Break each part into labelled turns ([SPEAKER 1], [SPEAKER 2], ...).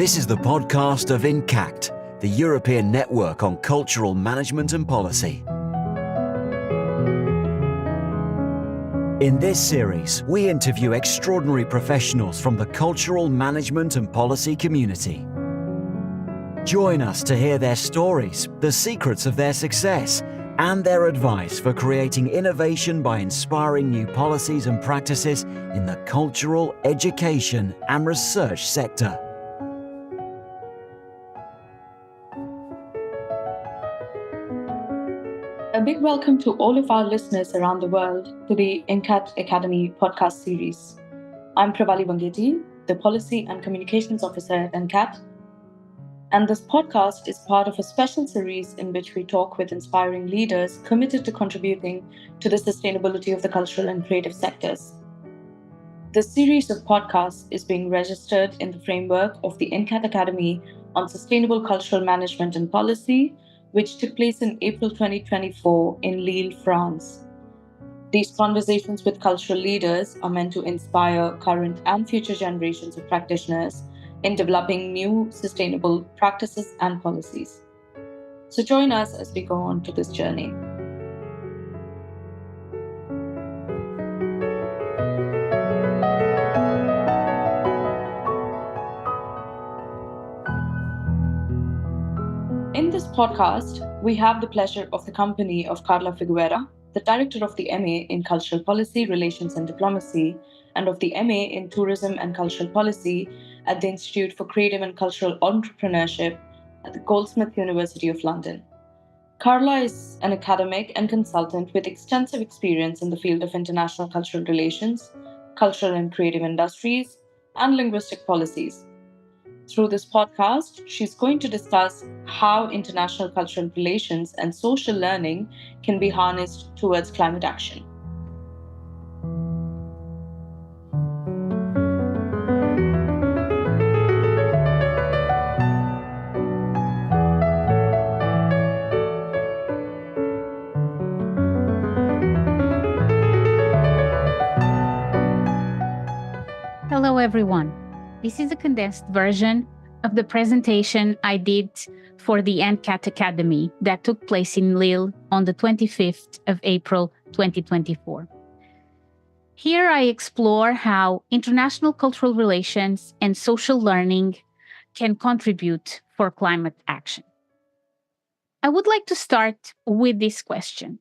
[SPEAKER 1] This is the podcast of ENCACT, the European Network on Cultural Management and Policy. In this series, we interview extraordinary professionals from the cultural management and policy community. Join us to hear their stories, the secrets of their success, and their advice for creating innovation by inspiring new policies and practices in the cultural, education, and research sector.
[SPEAKER 2] A big welcome to all of our listeners around the world to the ENCATC Academy podcast series. I'm Pravali Bangeti, the Policy and Communications Officer at ENCAT, and this podcast is part of a special series in which we talk with inspiring leaders committed to contributing to the sustainability of the cultural and creative sectors. This series of podcasts is being registered in the framework of the ENCAT Academy on Sustainable Cultural Management and Policy, which took place in April 2024 in Lille, France. These conversations with cultural leaders are meant to inspire current and future generations of practitioners in developing new sustainable practices and policies. So join us as we go on to this journey. In this podcast, we have the pleasure of the company of Carla Figueira, the Director of the MA in Cultural Policy, Relations and Diplomacy, and of the MA in Tourism and Cultural Policy at the Institute for Creative and Cultural Entrepreneurship at the Goldsmiths University of London. Carla is an academic and consultant with extensive experience in the field of international cultural relations, cultural and creative industries, and linguistic policies. Through this podcast, she's going to discuss how international cultural relations and social learning can be harnessed towards climate action.
[SPEAKER 3] Hello, everyone. This is a condensed version of the presentation I did for the ENCAT Academy that took place in Lille on the 25th of April 2024. Here I explore how international cultural relations and social learning can contribute for climate action. I would like to start with this question.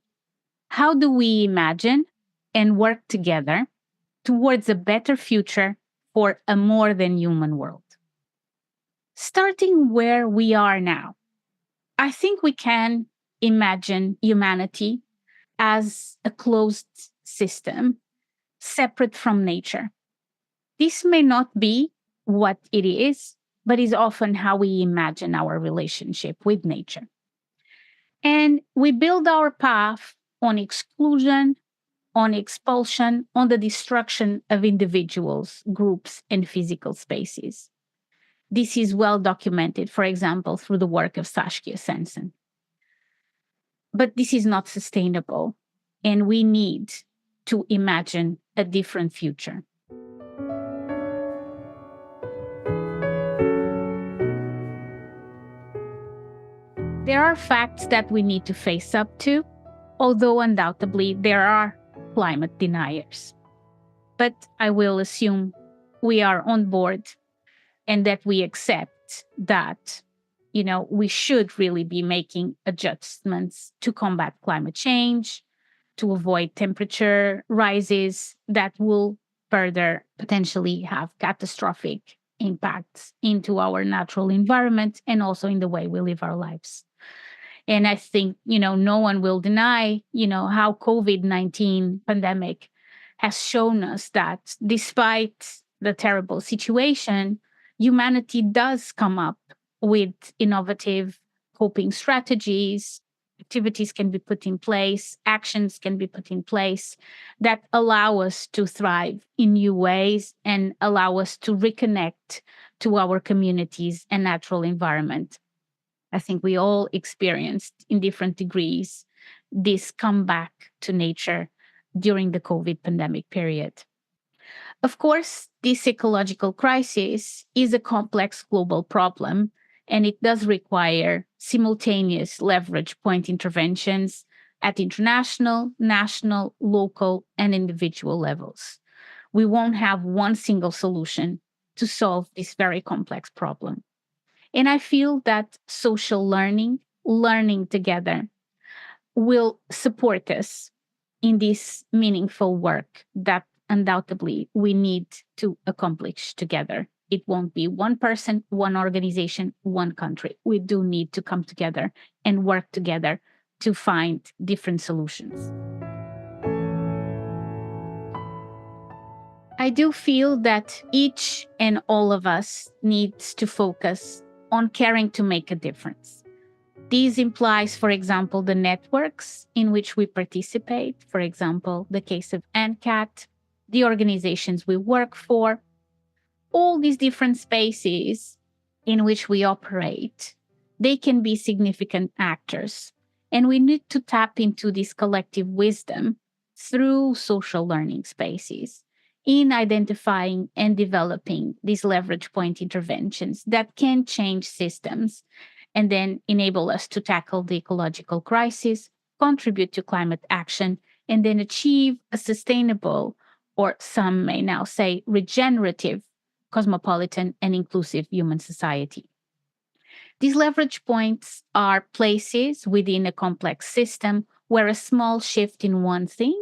[SPEAKER 3] How do we imagine and work together towards a better future for a more than human world? Starting where we are now, I think we can imagine humanity as a closed system, separate from nature. This may not be what it is, but is often how we imagine our relationship with nature. And we build our path on exclusion, on expulsion, on the destruction of individuals, groups, and physical spaces. This is well documented, for example, through the work of Saskia Sensen. But this is not sustainable, and we need to imagine a different future. There are facts that we need to face up to, although undoubtedly there are climate deniers. But I will assume we are on board and that we accept that, we should really be making adjustments to combat climate change, to avoid temperature rises that will further potentially have catastrophic impacts into our natural environment and also in the way we live our lives. And I think, no one will deny, how COVID-19 pandemic has shown us that despite the terrible situation, humanity does come up with innovative coping strategies. Activities can be put in place, actions can be put in place that allow us to thrive in new ways and allow us to reconnect to our communities and natural environment. I think we all experienced in different degrees this comeback to nature during the COVID pandemic period. Of course, this ecological crisis is a complex global problem, and it does require simultaneous leverage point interventions at international, national, local, and individual levels. We won't have one single solution to solve this very complex problem. And I feel that social learning together, will support us in this meaningful work that undoubtedly we need to accomplish together. It won't be one person, one organization, one country. We do need to come together and work together to find different solutions. I do feel that each and all of us needs to focus on caring to make a difference. This implies, for example, the networks in which we participate, for example, the case of ENCAT, the organizations we work for, all these different spaces in which we operate, they can be significant actors. And we need to tap into this collective wisdom through social learning spaces in identifying and developing these leverage point interventions that can change systems and then enable us to tackle the ecological crisis, contribute to climate action, and then achieve a sustainable, or some may now say regenerative, cosmopolitan, and inclusive human society. These leverage points are places within a complex system where a small shift in one thing,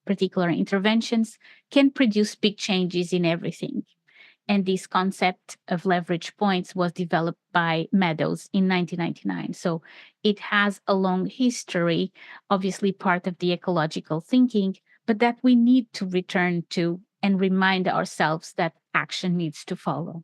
[SPEAKER 3] particular interventions, can produce big changes in everything. And this concept of leverage points was developed by Meadows in 1999. So it has a long history, obviously part of the ecological thinking, but that we need to return to and remind ourselves that action needs to follow.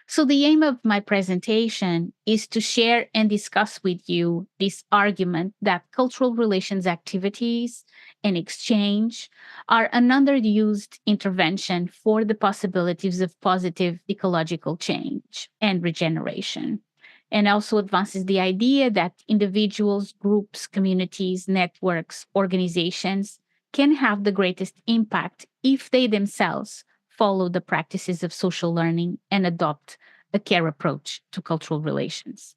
[SPEAKER 3] So the aim of my presentation is to share and discuss with you this argument that cultural relations activities and exchange are an underused intervention for the possibilities of positive ecological change and regeneration, and also advances the idea that individuals, groups, communities, networks, organizations can have the greatest impact if they themselves follow the practices of social learning and adopt a care approach to cultural relations.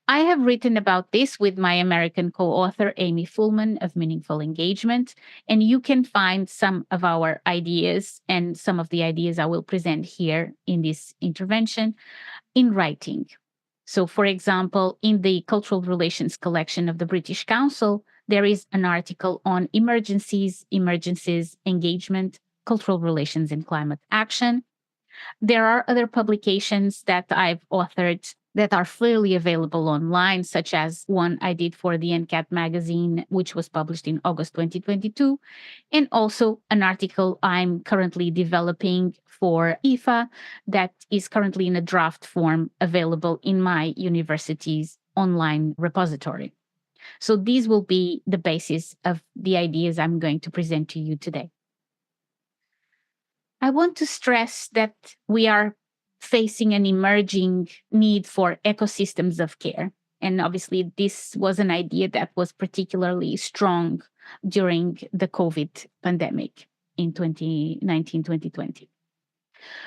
[SPEAKER 3] I have written about this with my American co-author, Amy Fullman of Meaningful Engagement, and you can find some of our ideas and some of the ideas I will present here in this intervention in writing. So, for example, in the Cultural Relations collection of the British Council, there is an article on emergencies, engagement, cultural relations, and climate action. There are other publications that I've authored that are freely available online, such as one I did for the ENCAT magazine, which was published in August 2022, and also an article I'm currently developing for IFA that is currently in a draft form available in my university's online repository. So these will be the basis of the ideas I'm going to present to you today. I want to stress that we are facing an emerging need for ecosystems of care. And obviously, this was an idea that was particularly strong during the COVID pandemic in 2019, 2020.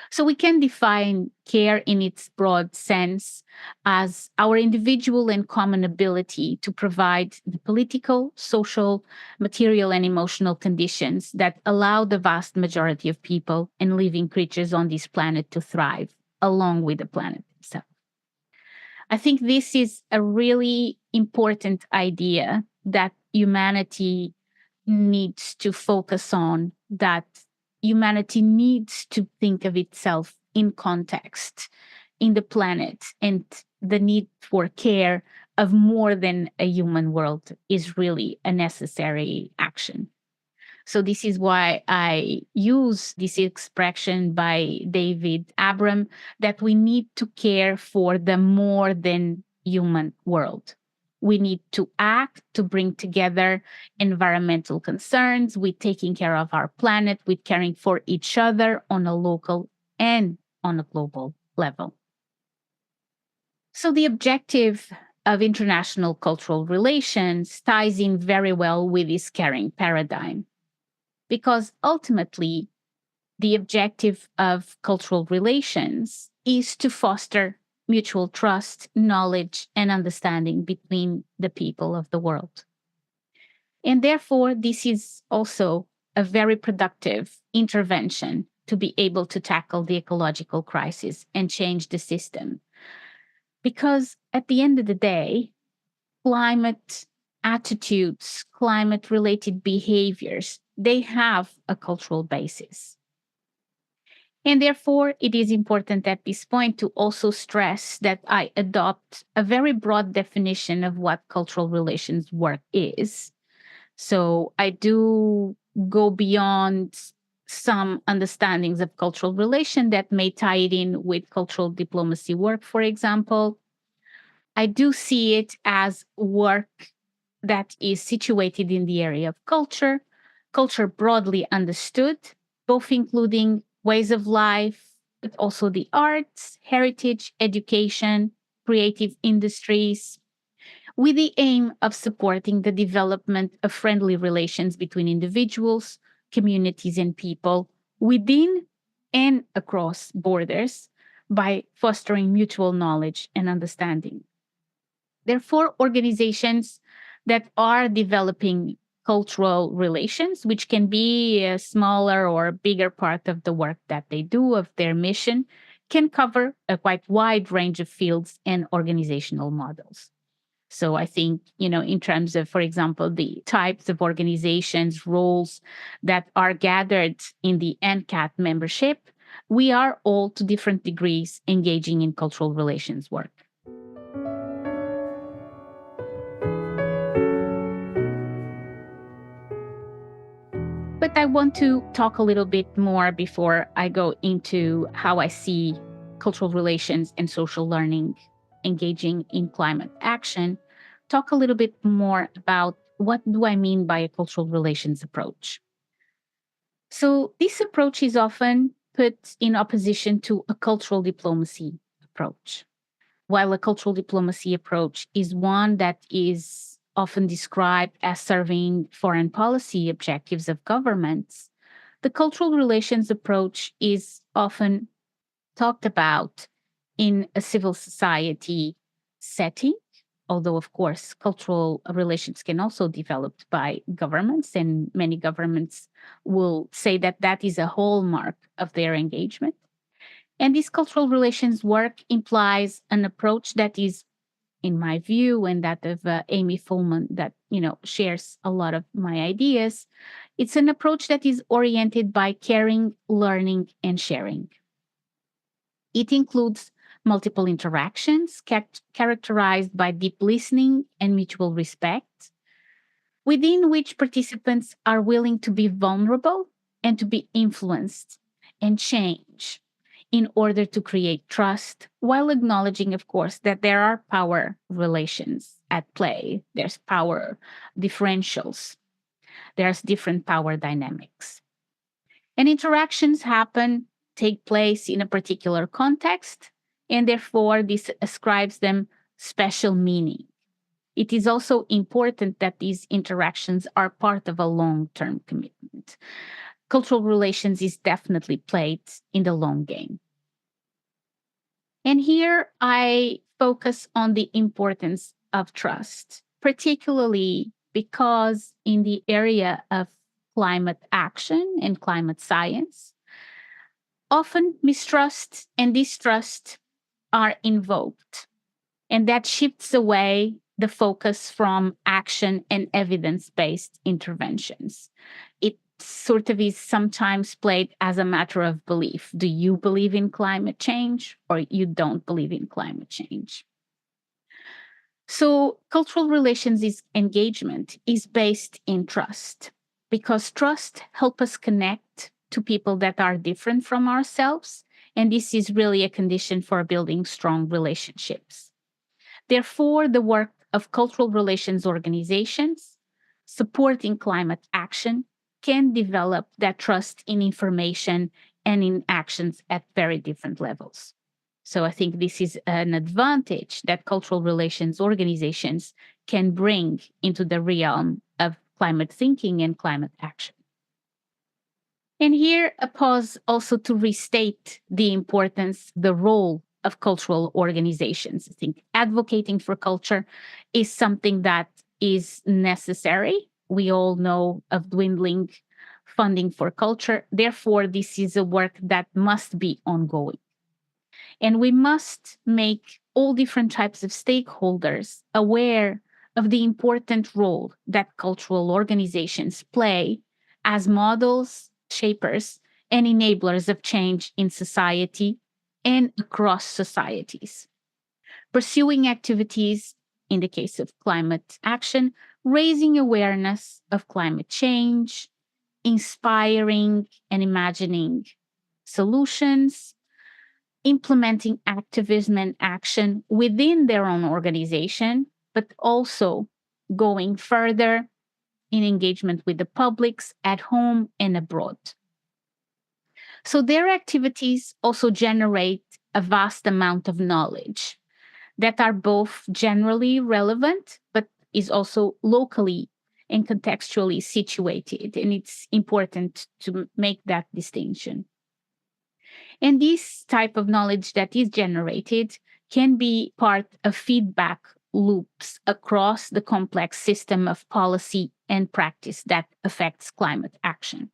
[SPEAKER 3] So we can define care in its broad sense as our individual and common ability to provide the political, social, material, and emotional conditions that allow the vast majority of people and living creatures on this planet to thrive, along with the planet itself. I think this is a really important idea that humanity needs to focus on, that humanity needs to think of itself in context, in the planet, and the need for care of more than a human world is really a necessary action. So this is why I use this expression by David Abram, that we need to care for the more than human world. We need to act to bring together environmental concerns with taking care of our planet, with caring for each other on a local and on a global level. So the objective of international cultural relations ties in very well with this caring paradigm, because ultimately the objective of cultural relations is to foster mutual trust, knowledge, and understanding between the people of the world. And therefore, this is also a very productive intervention to be able to tackle the ecological crisis and change the system. Because at the end of the day, climate attitudes, climate-related behaviors, they have a cultural basis. And therefore, it is important at this point to also stress that I adopt a very broad definition of what cultural relations work is. So I do go beyond some understandings of cultural relation that may tie it in with cultural diplomacy work, for example. I do see it as work that is situated in the area of culture broadly understood, both including ways of life, but also the arts, heritage, education, creative industries, with the aim of supporting the development of friendly relations between individuals, communities, and people within and across borders by fostering mutual knowledge and understanding. Therefore, organizations that are developing cultural relations, which can be a smaller or bigger part of the work that they do, of their mission, can cover a quite wide range of fields and organizational models. So I think, in terms of, for example, the types of organizations, roles that are gathered in the ENCAT membership, we are all to different degrees engaging in cultural relations work. But I want to talk a little bit more before I go into how I see cultural relations and social learning engaging in climate action, talk a little bit more about what do I mean by a cultural relations approach. So this approach is often put in opposition to a cultural diplomacy approach. While a cultural diplomacy approach is one that is often described as serving foreign policy objectives of governments, the cultural relations approach is often talked about in a civil society setting, although, of course, cultural relations can also be developed by governments, and many governments will say that that is a hallmark of their engagement. And this cultural relations work implies an approach that is, in my view, and that of Amy Fullman, that shares a lot of my ideas. It's an approach that is oriented by caring, learning, and sharing. It includes multiple interactions characterized by deep listening and mutual respect, within which participants are willing to be vulnerable and to be influenced and change in order to create trust, while acknowledging, of course, that there are power relations at play. There's power differentials. There's different power dynamics. And interactions take place in a particular context, and therefore this ascribes them special meaning. It is also important that these interactions are part of a long-term commitment. Cultural relations is definitely played in the long game. And here I focus on the importance of trust, particularly because in the area of climate action and climate science, often mistrust and distrust are invoked, and that shifts away the focus from action and evidence-based interventions. It sort of is sometimes played as a matter of belief. Do you believe in climate change or you don't believe in climate change? So cultural relations engagement is based in trust, because trust helps us connect to people that are different from ourselves, and this is really a condition for building strong relationships. Therefore, the work of cultural relations organizations supporting climate action can develop that trust in information and in actions at very different levels. So I think this is an advantage that cultural relations organizations can bring into the realm of climate thinking and climate action. And here, a pause also to restate the importance, the role of cultural organizations. I think advocating for culture is something that is necessary. We all know of dwindling funding for culture. Therefore, this is a work that must be ongoing. And we must make all different types of stakeholders aware of the important role that cultural organizations play as models, shapers, and enablers of change in society and across societies. Pursuing activities, in the case of climate action, raising awareness of climate change, inspiring and imagining solutions, implementing activism and action within their own organization, but also going further in engagement with the publics at home and abroad. So their activities also generate a vast amount of knowledge that are both generally relevant, but is also locally and contextually situated. And it's important to make that distinction. And this type of knowledge that is generated can be part of feedback loops across the complex system of policy and practice that affects climate action.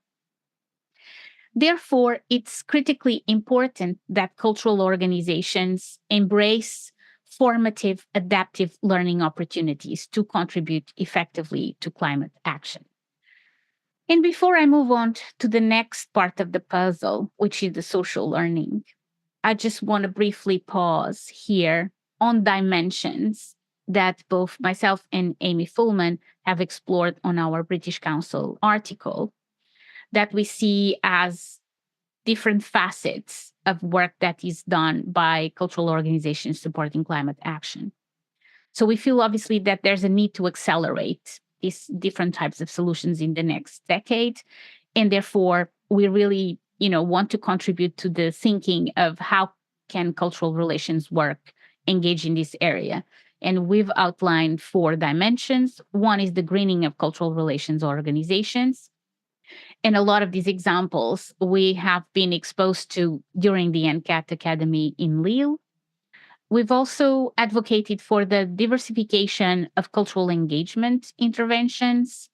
[SPEAKER 3] Therefore, it's critically important that cultural organizations embrace formative, adaptive learning opportunities to contribute effectively to climate action. And before I move on to the next part of the puzzle, which is the social learning, I just want to briefly pause here on dimensions that both myself and Amy Fullman have explored on our British Council article that we see as different facets of work that is done by cultural organizations supporting climate action. So we feel obviously that there's a need to accelerate these different types of solutions in the next decade. And therefore, we really, want to contribute to the thinking of how can cultural relations work, engage in this area. And we've outlined 4 dimensions. One is the greening of cultural relations organizations. And a lot of these examples we have been exposed to during the ENCATC Academy in Lille. We've also advocated for the diversification of cultural engagement interventions,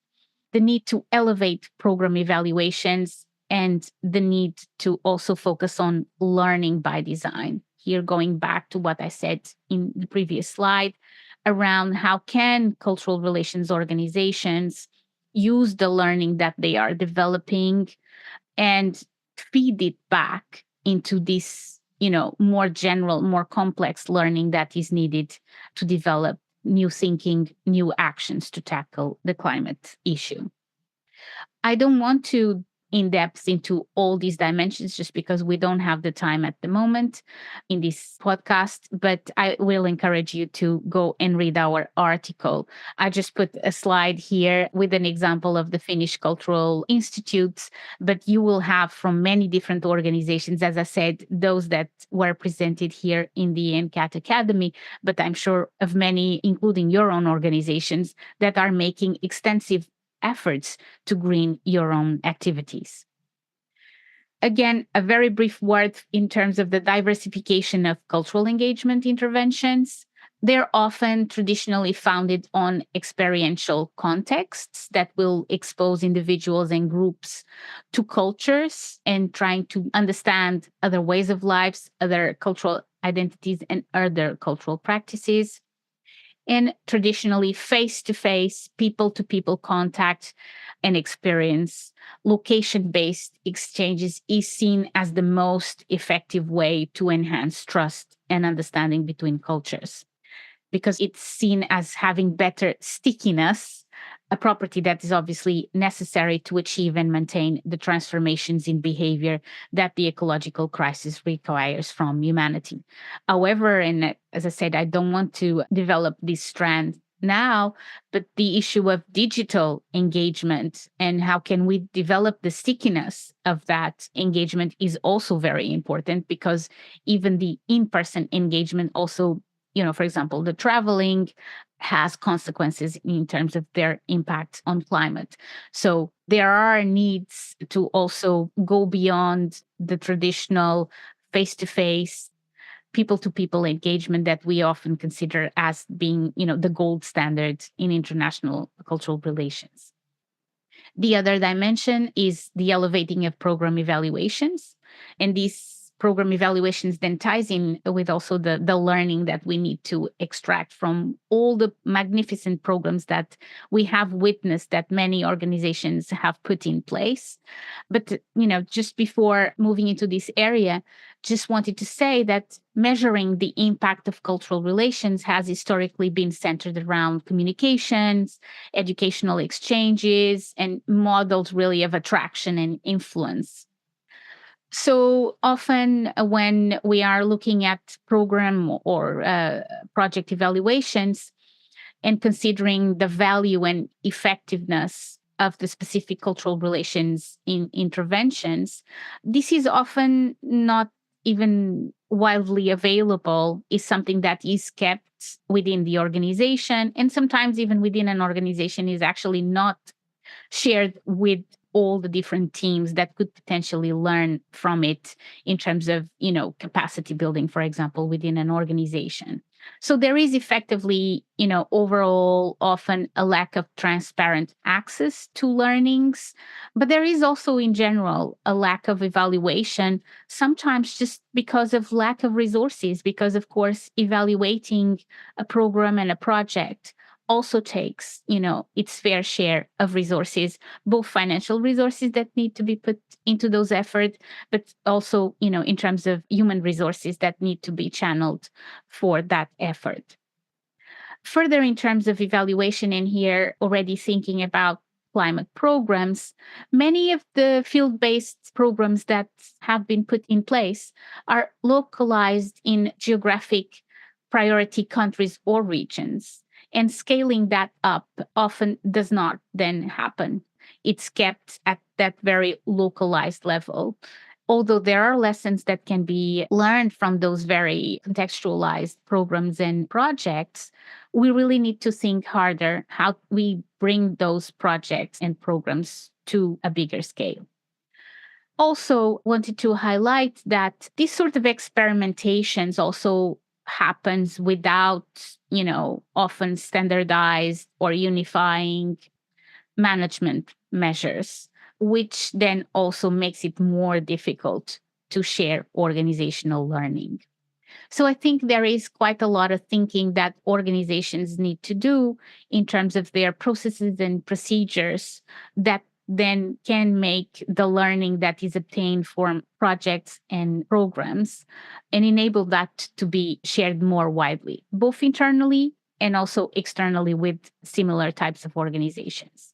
[SPEAKER 3] the need to elevate program evaluations, and the need to also focus on learning by design. Here, going back to what I said in the previous slide around how can cultural relations organizations use the learning that they are developing and feed it back into this, more general, more complex learning that is needed to develop new thinking, new actions to tackle the climate issue. I don't want to in depth into all these dimensions just because we don't have the time at the moment in this podcast, but I will encourage you to go and read our article. I just put a slide here with an example of the Finnish Cultural Institutes, but you will have from many different organizations, as I said, those that were presented here in the ENCATC Academy, but I'm sure of many, including your own organizations, that are making extensive efforts to green your own activities. Again, a very brief word in terms of the diversification of cultural engagement interventions. They're often traditionally founded on experiential contexts that will expose individuals and groups to cultures and trying to understand other ways of lives, other cultural identities, and other cultural practices. And traditionally, face-to-face, people-to-people contact and experience, location-based exchanges is seen as the most effective way to enhance trust and understanding between cultures, because it's seen as having better stickiness, a property that is obviously necessary to achieve and maintain the transformations in behavior that the ecological crisis requires from humanity. However, and as I said, I don't want to develop this strand now, but the issue of digital engagement and how can we develop the stickiness of that engagement is also very important, because even the in-person engagement also, for example, the traveling, has consequences in terms of their impact on climate. So there are needs to also go beyond the traditional face-to-face, people-to-people engagement that we often consider as being, the gold standard in international cultural relations. The other dimension is the elevating of program evaluations. And these program evaluations then ties in with also the learning that we need to extract from all the magnificent programs that we have witnessed that many organizations have put in place. But, just before moving into this area, just wanted to say that measuring the impact of cultural relations has historically been centered around communications, educational exchanges, and models really of attraction and influence. So often when we are looking at program or project evaluations and considering the value and effectiveness of the specific cultural relations in interventions, this is often not even widely available, is something that is kept within the organization, and sometimes even within an organization is actually not shared with all the different teams that could potentially learn from it in terms of, capacity building, for example, within an organization. So there is effectively, overall often a lack of transparent access to learnings, but there is also in general a lack of evaluation, sometimes just because of lack of resources, because of course, evaluating a program and a project also takes, its fair share of resources, both financial resources that need to be put into those efforts, but also, in terms of human resources that need to be channeled for that effort. Further, in terms of evaluation, and here already thinking about climate programs, many of the field-based programs that have been put in place are localized in geographic priority countries or regions. And scaling that up often does not then happen. It's kept at that very localized level. Although there are lessons that can be learned from those very contextualized programs and projects, we really need to think harder how we bring those projects and programs to a bigger scale. Also wanted to highlight that this sort of experimentations also happens without, often standardized or unifying management measures, which then also makes it more difficult to share organizational learning. So I think there is quite a lot of thinking that organizations need to do in terms of their processes and procedures that then can make the learning that is obtained from projects and programs and enable that to be shared more widely, both internally and also externally with similar types of organizations.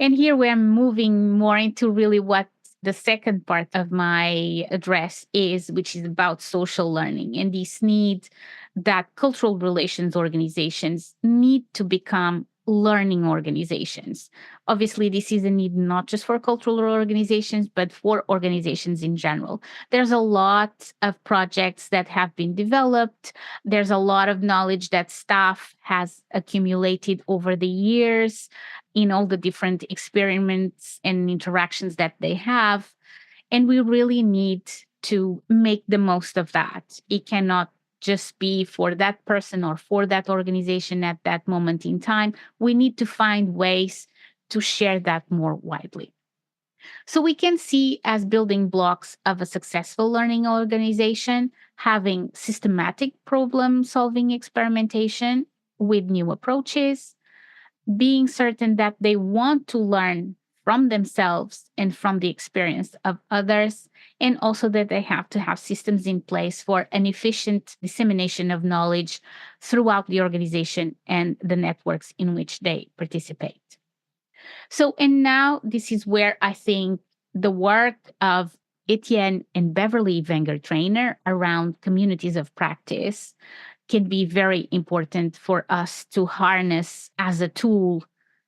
[SPEAKER 3] And here we're moving more into really what the second part of my address is, which is about social learning and this need that cultural relations organizations need to become learning organizations. Obviously, this is a need not just for cultural organizations, but for organizations in general. There's a lot of projects that have been developed. There's a lot of knowledge that staff has accumulated over the years in all the different experiments and interactions that they have. And we really need to make the most of that. It cannot just be for that person or for that organization at that moment in time. We need to find ways to share that more widely. So we can see as building blocks of a successful learning organization, having systematic problem-solving experimentation with new approaches, being certain that they want to learn from themselves and from the experience of others, and also that they have to have systems in place for an efficient dissemination of knowledge throughout the organization and the networks in which they participate. So, and now this is where I think the work of Etienne and Beverly Wenger Trainer around communities of practice can be very important for us to harness as a tool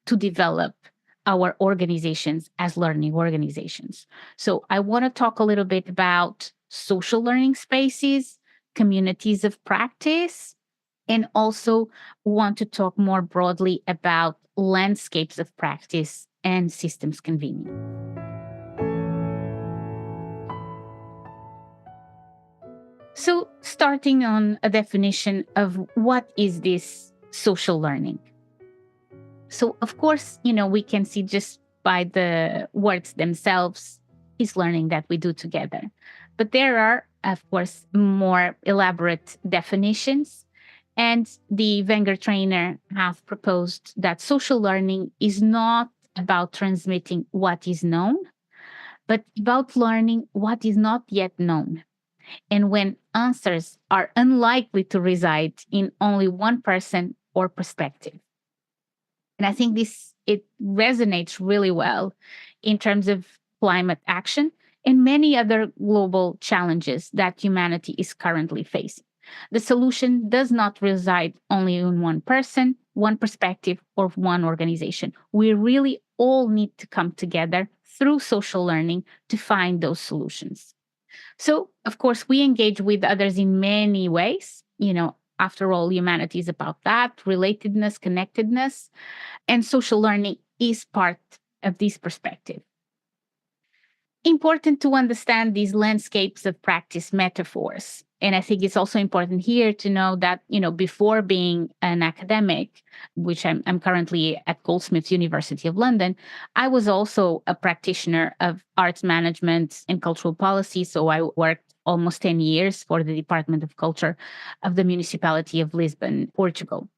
[SPEAKER 3] to develop our organizations as learning organizations. So I want to talk a little bit about social learning spaces, communities of practice, and also want to talk more broadly about landscapes of practice and systems convening. So, starting on a definition of what is this social learning? So, of course, we can see just by the words themselves is learning that we do together. But there are, of course, more elaborate definitions. And the Wenger trainer have proposed that social learning is not about transmitting what is known, but about learning what is not yet known. And when answers are unlikely to reside in only one person or perspective. And I think it resonates really well in terms of climate action and many other global challenges that humanity is currently facing. The solution does not reside only in one person, one perspective, or one organization. We really all need to come together through social learning to find those solutions. So, of course, we engage with others in many ways. After all, humanity is about that, relatedness, connectedness, and social learning is part of this perspective. Important to understand these landscapes of practice metaphors. And I think it's also important here to know that, before being an academic, which I'm currently at Goldsmiths, University of London, I was also a practitioner of arts management and cultural policy. So I worked almost 10 years for the Department of Culture of the Municipality of Lisbon, Portugal.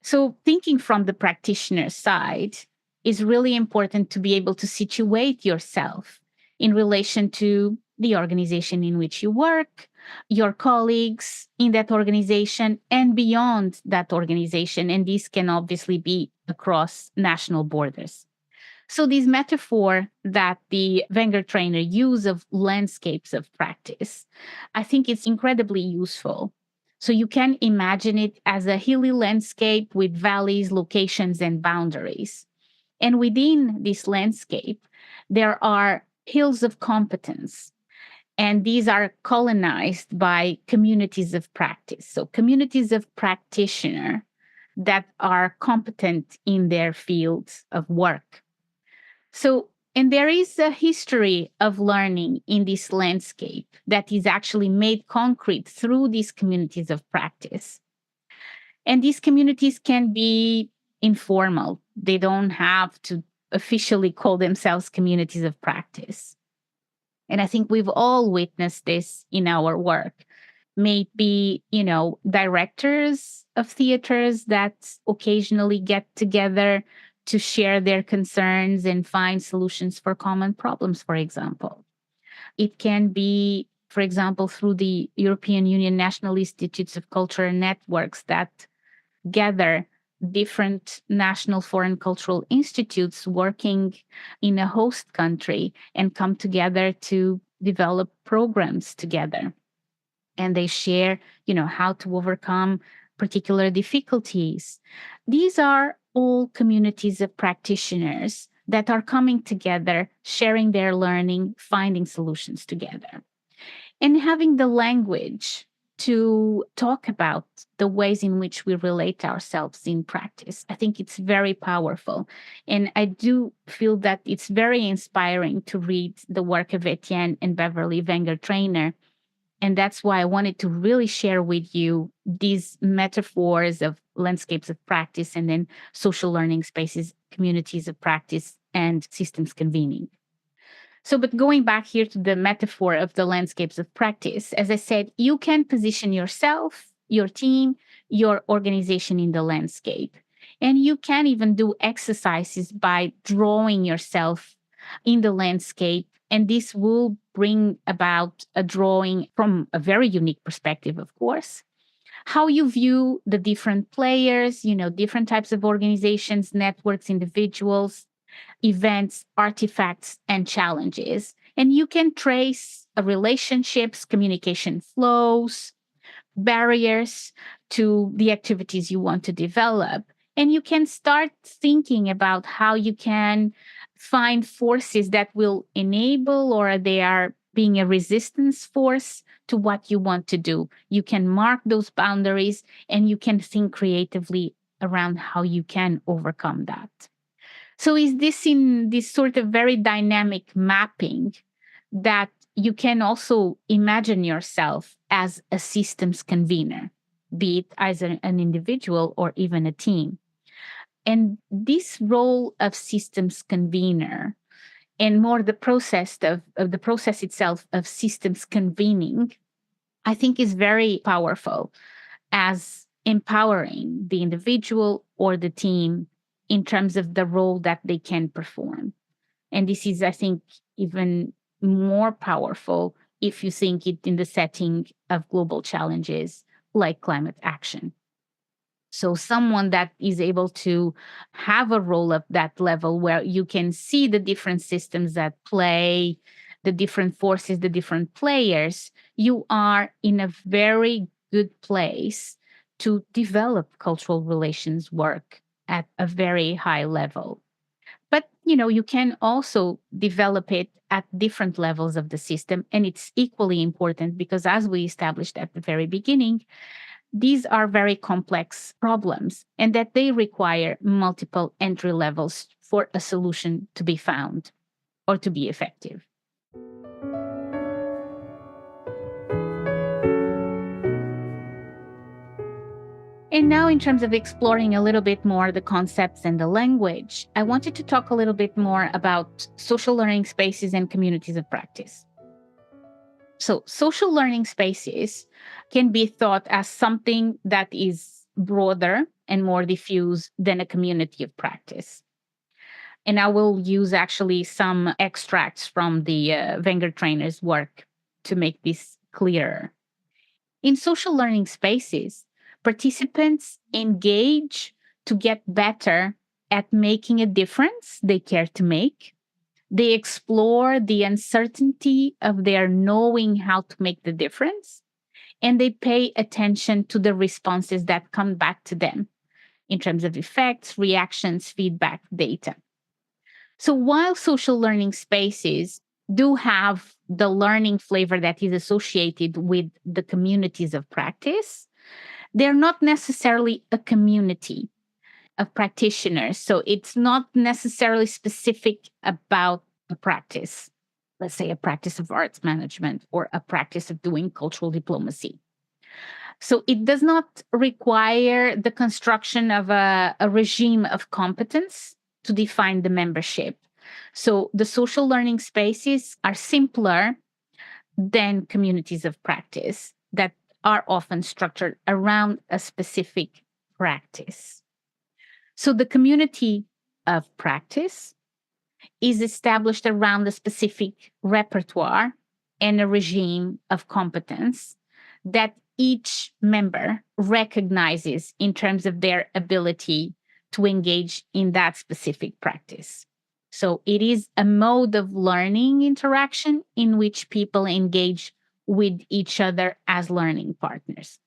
[SPEAKER 3] So thinking from the practitioner side is really important to be able to situate yourself in relation to the organization in which you work, your colleagues in that organization, and beyond that organization. And this can obviously be across national borders. So this metaphor that the Wenger trainer used of landscapes of practice, I think it's incredibly useful. So you can imagine it as a hilly landscape with valleys, locations, and boundaries. And within this landscape, there are hills of competence. And these are colonized by communities of practice. So communities of practitioner that are competent in their fields of work. So, and there is a history of learning in this landscape that is actually made concrete through these communities of practice. And these communities can be informal. They don't have to officially call themselves communities of practice. And I think we've all witnessed this in our work. Maybe, directors of theaters that occasionally get together to share their concerns and find solutions for common problems, for example. It can be, for example, through the European Union National Institutes of Culture networks that gather different national foreign cultural institutes working in a host country and come together to develop programs together. And they share, how to overcome particular difficulties. These are all communities of practitioners that are coming together, sharing their learning, finding solutions together, and having the language to talk about the ways in which we relate ourselves in practice. I think it's very powerful. And I do feel that it's very inspiring to read the work of Etienne and Beverly Wenger trainer. And that's why I wanted to really share with you these metaphors of landscapes of practice and then social learning spaces, communities of practice, and systems convening. So, but going back here to the metaphor of the landscapes of practice, as I said, you can position yourself, your team, your organization in the landscape. And you can even do exercises by drawing yourself in the landscape. And this will bring about a drawing from a very unique perspective, of course. How you view the different players, different types of organizations, networks, individuals, events, artifacts, and challenges. And you can trace relationships, communication flows, barriers to the activities you want to develop. And you can start thinking about how you can find forces that will enable or they are being a resistance force to what you want to do. You can mark those boundaries and you can think creatively around how you can overcome that. So is this in this sort of very dynamic mapping that you can also imagine yourself as a systems convener, be it as an individual or even a team. And this role of systems convener and more the process of the process itself of systems convening, I think is very powerful as empowering the individual or the team in terms of the role that they can perform. And this is, I think, even more powerful if you think it in the setting of global challenges like climate action. So someone that is able to have a role at that level where you can see the different systems that play, the different forces, the different players, you are in a very good place to develop cultural relations work at a very high level. But, you can also develop it at different levels of the system. And it's equally important because as we established at the very beginning, these are very complex problems and that they require multiple entry levels for a solution to be found or to be effective. And now, in terms of exploring a little bit more the concepts and the language, I wanted to talk a little bit more about social learning spaces and communities of practice. So, social learning spaces can be thought as something that is broader and more diffuse than a community of practice. And I will use actually some extracts from the Wenger trainer's work to make this clearer. In social learning spaces, participants engage to get better at making a difference they care to make. They explore the uncertainty of their knowing how to make the difference, and they pay attention to the responses that come back to them in terms of effects, reactions, feedback, data. So while social learning spaces do have the learning flavor that is associated with the communities of practice, they're not necessarily a community of practitioners. So it's not necessarily specific about a practice, let's say a practice of arts management or a practice of doing cultural diplomacy. So it does not require the construction of a regime of competence to define the membership. So the social learning spaces are simpler than communities of practice that are often structured around a specific practice. So the community of practice is established around a specific repertoire and a regime of competence that each member recognizes in terms of their ability to engage in that specific practice. So it is a mode of learning interaction in which people engage with each other as learning partners.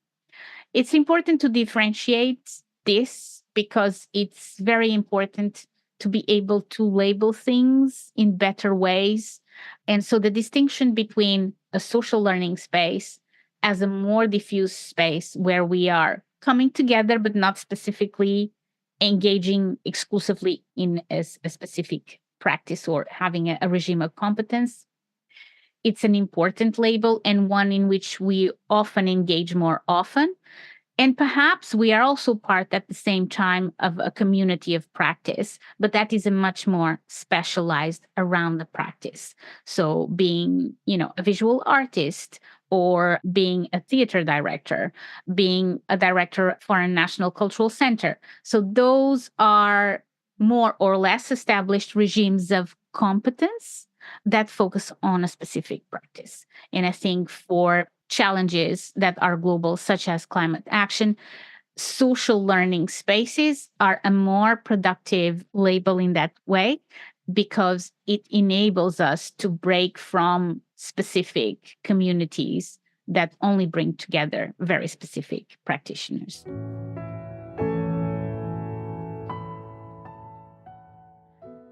[SPEAKER 3] It's important to differentiate this because it's very important to be able to label things in better ways. And so the distinction between a social learning space as a more diffuse space where we are coming together, but not specifically engaging exclusively in a specific practice or having a regime of competence. It's an important label and one in which we often engage more often. And perhaps we are also part at the same time of a community of practice, but that is a much more specialized around the practice. So being, a visual artist or being a theater director, being a director for a national cultural center. So those are more or less established regimes of competence that focus on a specific practice. And I think for challenges that are global, such as climate action, social learning spaces are a more productive label in that way because it enables us to break from specific communities that only bring together very specific practitioners.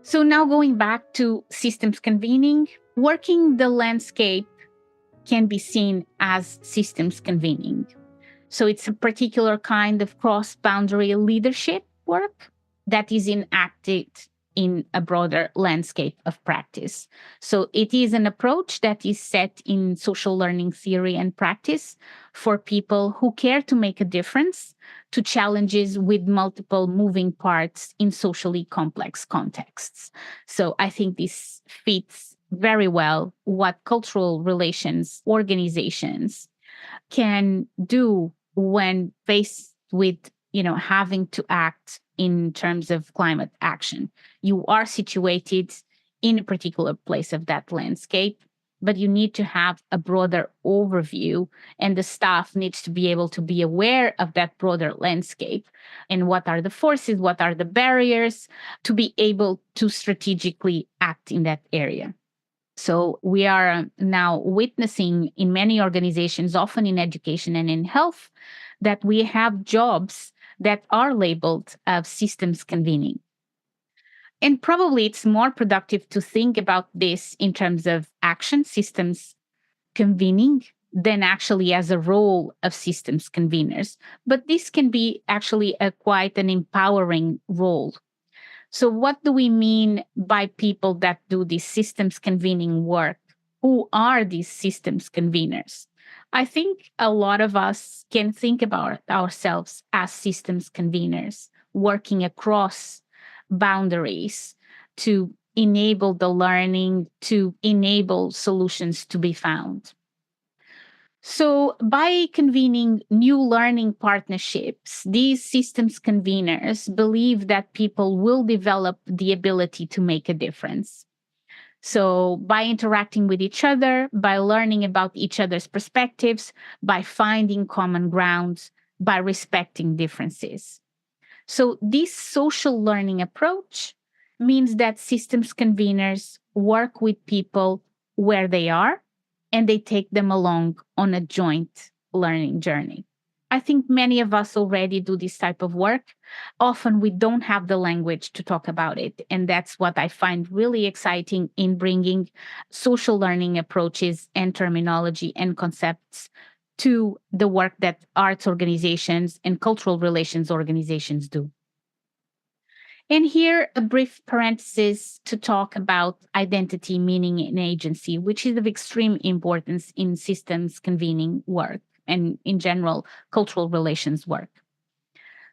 [SPEAKER 3] So now going back to systems convening, Working the landscape can be seen as systems convening. So it's a particular kind of cross-boundary leadership work that is enacted in a broader landscape of practice. So it is an approach that is set in social learning theory and practice for people who care to make a difference to challenges with multiple moving parts in socially complex contexts. So I think this fits very well what cultural relations organizations can do when faced with, having to act in terms of climate action. You are situated in a particular place of that landscape, but you need to have a broader overview, and the staff needs to be able to be aware of that broader landscape and what are the forces, what are the barriers, to be able to strategically act in that area. So we are now witnessing in many organizations, often in education and in health, that we have jobs that are labeled as systems convening. And probably it's more productive to think about this in terms of action systems convening than actually as a role of systems conveners. But this can be actually quite an empowering role. So what do we mean by people that do this systems convening work? Who are these systems conveners? I think a lot of us can think about ourselves as systems conveners, working across boundaries to enable the learning, to enable solutions to be found. So, by convening new learning partnerships, these systems conveners believe that people will develop the ability to make a difference. So, by interacting with each other, by learning about each other's perspectives, by finding common grounds, by respecting differences. So, this social learning approach means that systems conveners work with people where they are, and they take them along on a joint learning journey. I think many of us already do this type of work. Often we don't have the language to talk about it. And that's what I find really exciting in bringing social learning approaches and terminology and concepts to the work that arts organizations and cultural relations organizations do. And here, a brief parenthesis to talk about identity, meaning, and agency, which is of extreme importance in systems convening work and, in general, cultural relations work.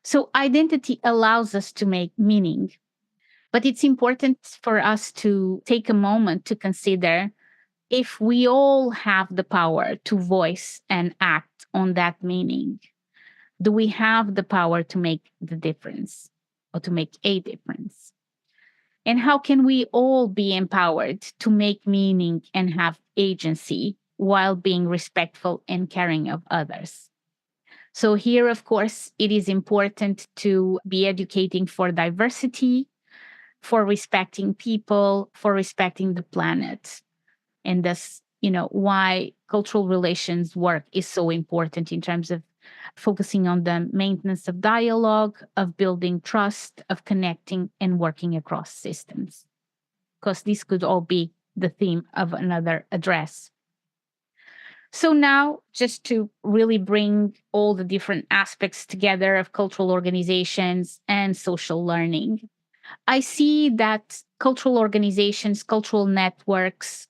[SPEAKER 3] So, identity allows us to make meaning, but it's important for us to take a moment to consider if we all have the power to voice and act on that meaning. Do we have the power to make the difference or to make a difference? And how can we all be empowered to make meaning and have agency while being respectful and caring of others? So here, of course, it is important to be educating for diversity, for respecting people, for respecting the planet. And that's, why cultural relations work is so important in terms of focusing on the maintenance of dialogue, of building trust, of connecting and working across systems. Because this could all be the theme of another address. So now, just to really bring all the different aspects together of cultural organizations and social learning, I see that cultural organizations, cultural networks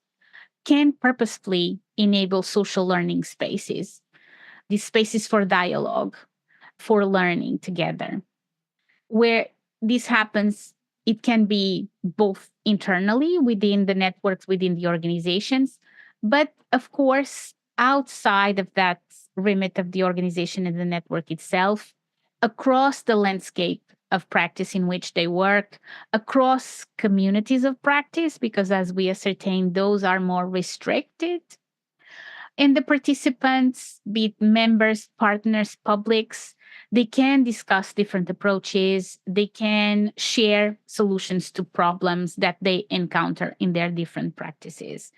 [SPEAKER 3] can purposefully enable social learning spaces, these spaces for dialogue, for learning together. Where this happens, it can be both internally within the networks, within the organizations, but of course, outside of that remit of the organization and the network itself, across the landscape of practice in which they work, across communities of practice, because as we ascertain, those are more restricted. And the participants, be it members, partners, publics, they can discuss different approaches. They can share solutions to problems that they encounter in their different practices.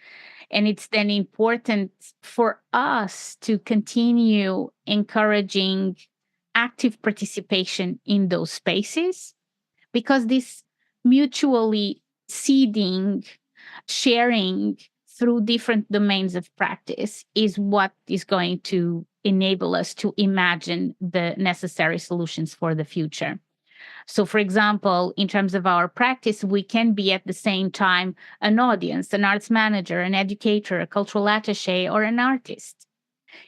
[SPEAKER 3] And it's then important for us to continue encouraging active participation in those spaces, because this mutually seeding, sharing through different domains of practice is what is going to enable us to imagine the necessary solutions for the future. So, for example, in terms of our practice, we can be at the same time an audience, an arts manager, an educator, a cultural attaché, or an artist.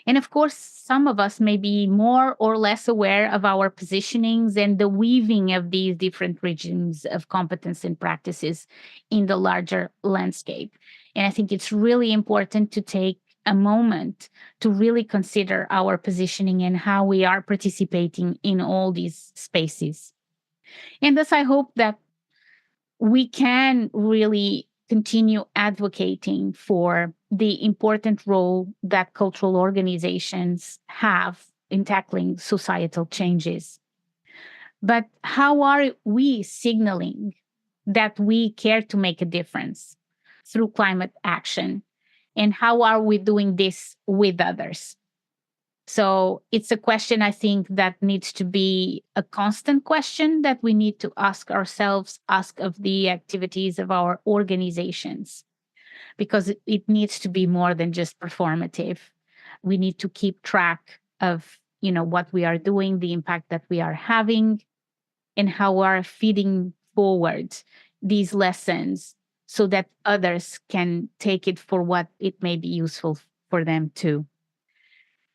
[SPEAKER 3] And of course, some of us may be more or less aware of our positionings and the weaving of these different regions of competence and practices in the larger landscape. And I think it's really important to take a moment to really consider our positioning and how we are participating in all these spaces. And thus, I hope that we can really continue advocating for the important role that cultural organizations have in tackling societal changes. But how are we signaling that we care to make a difference through climate action? And how are we doing this with others? So it's a question, I think, that needs to be a constant question that we need to ask ourselves, ask of the activities of our organizations, because it needs to be more than just performative. We need to keep track of, what we are doing, the impact that we are having, and how we are feeding forward these lessons so that others can take it for what it may be useful for them too.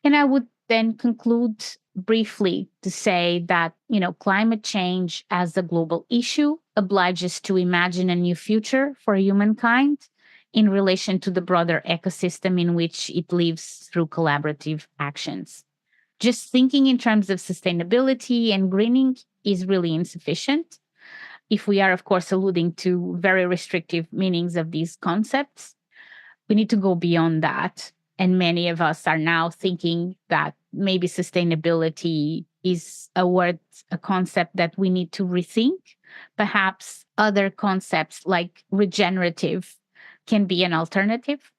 [SPEAKER 3] And I would then conclude briefly to say that, climate change as a global issue obliges to imagine a new future for humankind in relation to the broader ecosystem in which it lives through collaborative actions. Just thinking in terms of sustainability and greening is really insufficient. If we are, of course, alluding to very restrictive meanings of these concepts, we need to go beyond that. And many of us are now thinking that maybe sustainability is a concept that we need to rethink. Perhaps other concepts like regenerative can be an alternative.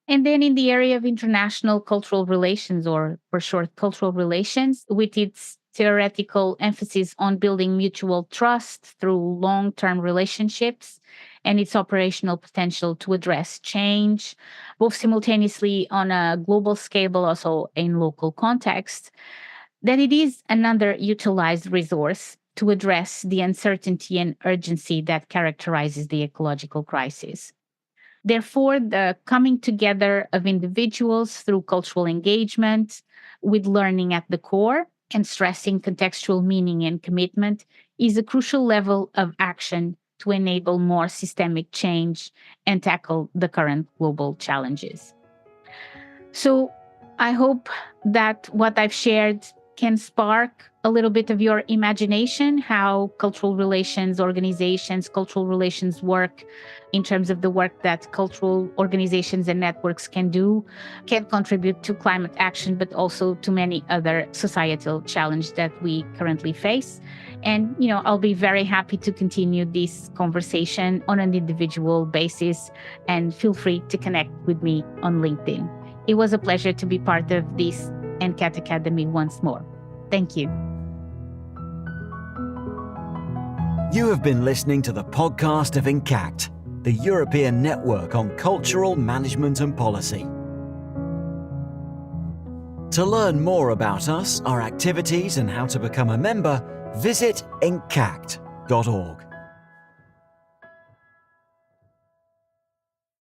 [SPEAKER 3] And then in the area of international cultural relations, or for short, cultural relations, with its theoretical emphasis on building mutual trust through long-term relationships and its operational potential to address change, both simultaneously on a global scale, but also in local context, that it is an underutilized resource to address the uncertainty and urgency that characterizes the ecological crisis. Therefore, the coming together of individuals through cultural engagement, with learning at the core and stressing contextual meaning and commitment, is a crucial level of action to enable more systemic change and tackle the current global challenges. So I hope that what I've shared can spark a little bit of your imagination, how cultural relations organizations, cultural relations work in terms of the work that cultural organizations and networks can do, can contribute to climate action, but also to many other societal challenges that we currently face. And, I'll be very happy to continue this conversation on an individual basis, and feel free to connect with me on LinkedIn. It was a pleasure to be part of this ENCATC Academy once more. Thank you.
[SPEAKER 1] You have been listening to the podcast of ENCACT, the European Network on Cultural Management and Policy. To learn more about us, our activities, and how to become a member, visit encact.org.